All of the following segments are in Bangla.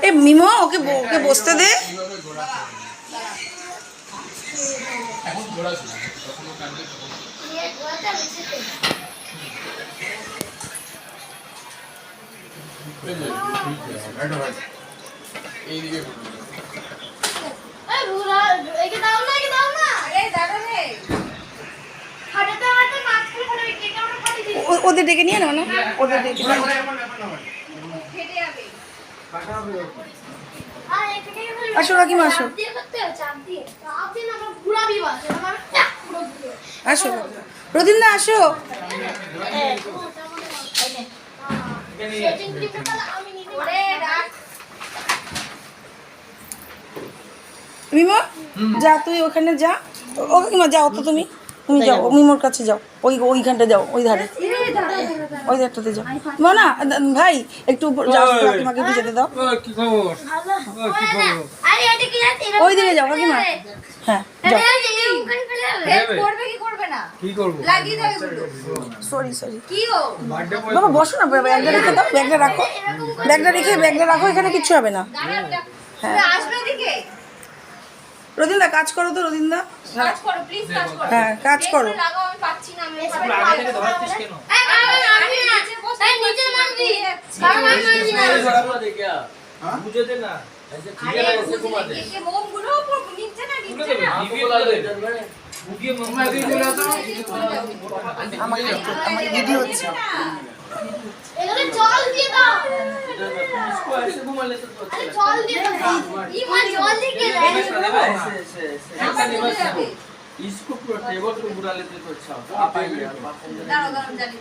এ মিমো ওকে ওকে বসতে দে। ওদের ডেকে নিয়ে নাও না, ওদের ডেকে আসো রাকিমা আসো আসো রদিন্দা আসো। মিমো যা তুই ওখানে যা, ও কাকিমা যাও তো তুমি তুমি যাও মিমোর কাছে যাও, ওইখানটা যাও, ওই ধারে ওই ধারটাতে যাও। না ভাই একটু যাও, কাকিমাকে একটু যেতে দাও। ওই দিকে যাও কাকিমা। হ্যাঁ সরি সরি বাবা বসো না, ব্যাগটা রেখে দাও, ব্যাগটা রাখো, ব্যাগটা রাখো, এখানে কিচ্ছু হবে না। হ্যাঁ রদিন্দা কাজ করো তো, রদিন্দা হ্যাঁ কাজ করো। আমার ভিডিও হচ্ছে। জল দিয়ে দাও, জল দিয়ে দাও, জল দিয়ে इसको पूरा टेबल को बुरा लेते तो अच्छा होता। आप आइए दारो गरम जाली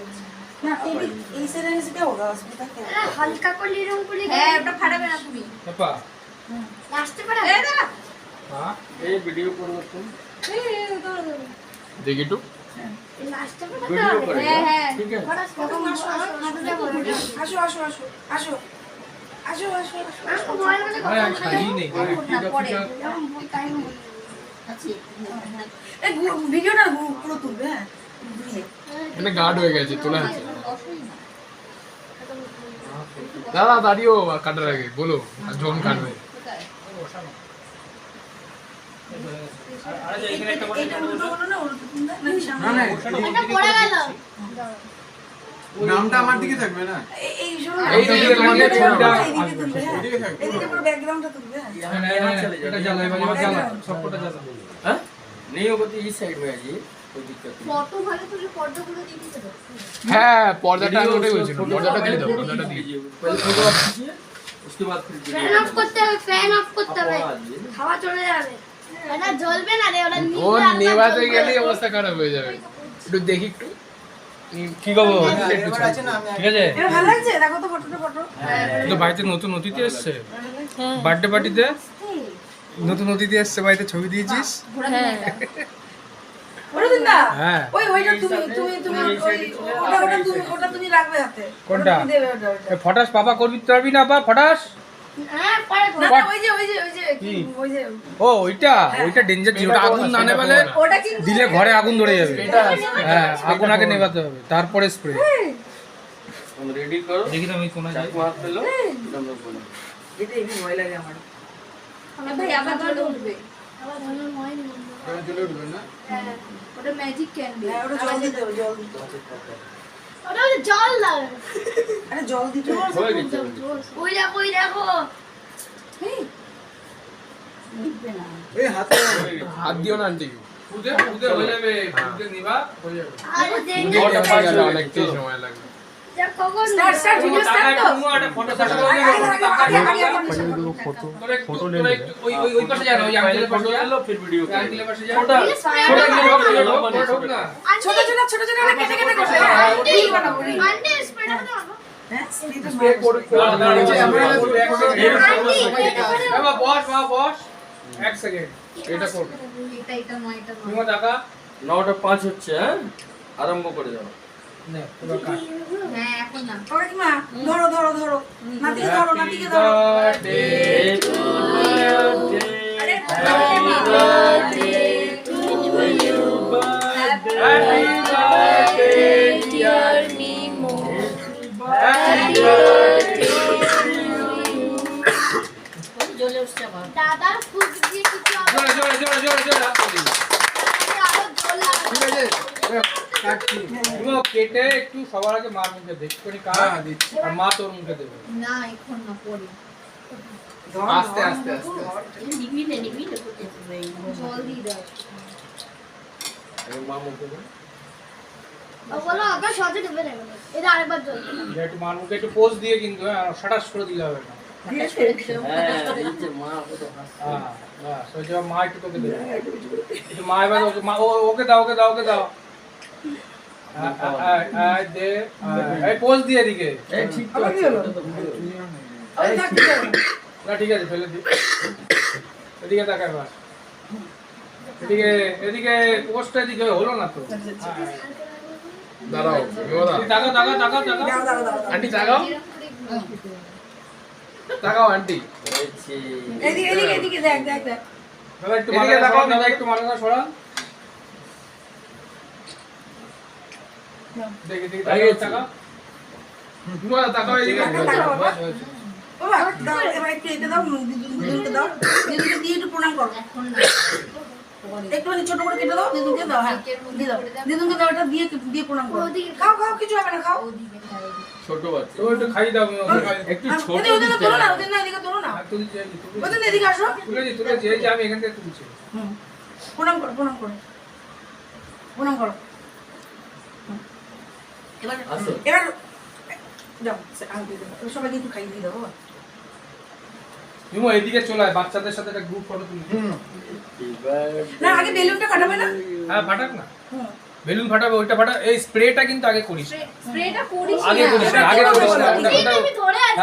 ना टेबल ऐसे रहने से क्या होगा, उसमें क्या होगा? हल्का को ले रहा हूं बोले है ওটা ফাটাবে না তুমি पापा लास्ट पर এ দাঁড়া। हां ये वीडियो करो तुम দেখি একটু लास्ट पर वीडियो करो হ্যাঁ ठीक है बड़ा আসো আসো আসো আসো আসো আসো आपको मोबाइल में अरे खाली नहीं এই ভিডিওটা পুরো তুলবে। হ্যাঁ মানে গার্ড হয়ে গেছে, তোলা আছে দাদা, দাঁড়িয়েও কাটার আগে বলো জন কাটবে। নামটা আমার দিকে থাকবে না, এই দিকে তোমাদের ছবিটা এদিকে পুরো ব্যাকগ্রাউন্ডটা তুলবে। এটা জ্বালা এবার জ্বালা সবকটা জ্বালা। हां नहीं होगा तो इस साइड में आइए, कोई दिक्कत नहीं। फोटो ভালো করে পর্দাগুলো দিয়ে দিতে দাও। হ্যাঁ পর্দাটা আমি ওটাই বলছি, পর্দাটা দিয়ে দাও, পর্দাটা দিয়ে लीजिए पहले फोटो आप कीजिए, उसके बाद फिर ফ্যান অফ করতে হবে, ফ্যান অফ করতে হবে, হাওয়া চলে যাবে, এটা জ্বলবে না রে, ওটা ও নেভাতে গেলে অবস্থা খারাপ হয়ে যাবে। একটু দেখি একটু কি করব একটু আছে না, আমি ঠিক আছে এটা ভালো লাগছে, দেখো তো ফটোটা ফটো। তো বাড়িতে নতুন অতিথি এসছে, বার্থডে পার্টিতে নতুন অতিথি এসছে, বাড়িতে ছবি দিয়েছিস? ওটা দিন না। হ্যাঁ। ওইটা তুমি ওটা তুমি রাখবে হাতে। কোনটা? তুমি দেবে ওটা। এ ফটাস পাপা করবি তো পারবি না বা ফটাস? হ্যাঁ পরে না না, ওই যে ও ওইটা ডেঞ্জার জিনিস, ওটা আগুন না নেবালে ওটা কিন্তু দিলে ঘরে আগুন ধরে যাবে। হ্যাঁ আগুন আগে নেভাতে হবে, তারপরে স্প্রে। हम रेडी करो, দেখি তো আমি কোনা যাই। चाकू हाथ पे लो, हम लोग बोलो এটা এমনি ভয় লাগে আমার। ভাই আবার জল উঠবে, আবার ভালো হয় না। चलो उठবে না ওটা ম্যাজিক ক্যান্ডি। হ্যাঁ ওটা জল দিতে হবে, জল দিতে হবে। ওটা জল লাগে, আরে জল দিতে হবে। হয়ে গেছে ওই দেখো এই হাতে হাত দিও না আন্টি, উদে হয়ে যাবে, উদে নিবা হয়ে যাবে। আরে দেন অনেকটাই সময় লাগবে। যা কখন স্টার্ট ভিডিও স্টার্ট তো। একটা ফটো সেশন আগে ফটো লে নেবে। ওই পাশে যা না, ওই আঙ্কেলের পাশে যা, लो फिर वीडियो আঙ্কেলের পাশে যা। छोटा ছোট না। ছোট না কেটে করবে। রিল বানাবো রিল। আন্টি স্প্রেড করে দাও। হ্যাঁ স্পিড বাবা বস 1 সেকেন্ড এটা কর। এটা নয়, এটা নয়। তুমি টাকা 9টা 5 হচ্ছে, হ্যাঁ আরম্ভ করে দাও। নে পুরো কাট। হ্যাঁ এখন না। ওটা কি মা ধরো নাতিকে ধরো Birthday to you. আরে Happy birthday to you. Happy birthday dear Mimi. দাদার ফুট দিয়ে কিছু জোরে জোরে জোরে জোরে জোরে হাত তালি। আরো জল লাগবে। ঠিক আছে কাটছি পুরো কেটে একটু সবার আগে মার মুখে দে একটুখানি কাট আর মা তোর মুখে দেবে না এখন না পরে আস্তে আস্তে আস্তে জল দিয়ে দাও মা মুখে দে ও বলো আবার সহজে দেবে না এটা আরেকবার জল দিন। একটু মার মুখে একটু পোজ দিয়ে কিন্তু হ্যাঁ সাটাস করে দিলে হবে না হ্যাঁ এই যে মা কত হাসছে হ্যাঁ বাস ওই যে মা একটু তোকে দেবে একটু মা এবার ওকে মা ওকে দাও ওকে দাও ওকে দাও দে এই পোজ দিয়ে এদিকে এই ঠিক তো আবার কি আছে, হলো? ওটা তো ভালো। ওই থাক, ঠিক আছে। না ঠিক আছে ফেলে দি এদিকে তাকাই বাস এদিকে এদিকে পোস্টটা এদিকে হলো না তো হ্যাঁ। দাঁড়াও বিমলা তুই তাকাও তাকাও তাকাও তাকাও দাও, দাও, দাও, দাও। আন্টি তাকাও তাকাও আন্টি হয়েছে। এদিকে এদিকে এদিকে দেখ দেখ দেখ দাদা একটু এদিকে মাথা তাকাও, সরান দাদা একটু মাথা সরান দেখি দেখি হয়ে গেছে। তাকাও বিমলা তাকাও এদিকে তাকাও, বাবা। হয়েছে, হয়েছে। বাবা দাও এবার একটু এটা দাও দিদুনকে দাও দিদুনকে দিয়ে একটু প্রণাম করো এখন না একটুখানি ছোট করে কেটে দাও দিদুনকে দাও হ্যাঁ দিয়ে দাও দিদুনকে দাও এটা দিয়ে দিয়ে প্রণাম করো খাও খাও কিছু হবে না খাও ও দিবে না ও দিবে। ছোট বাচ্চা তো একটু খাই দাও একটু আর ছোট ওদের দিতে তোলো না হবে। ওদের না এদিকে তোলো না তুলছি ওদের না এদিকে আসো তুলেছি এই যে আমি এখান থেকে তুলছি হুম প্রণাম করো প্রণাম করো প্রণাম করো হুম। এবার আসো। এবার দাও আংটি দাও এবার সবাইকে একটু খাইয়ে দিয়ে দাও বাবা হিমো এদিকে চলে আয় বাচ্চাদের সাথে একটা গ্রুপ ফটো তুলি এবার না আগে বেলুনটা কাটাবে না হ্যাঁ ফাটাক না হুম বেলুন ফাটাবে ওইটা ফাটা এই স্প্রেটা কিন্তু আগে করিস স্প্রেটা করিস আগে না। করিস না আগে করিস না ঠিক ওটা এই ওটা তুমি ধরে আছো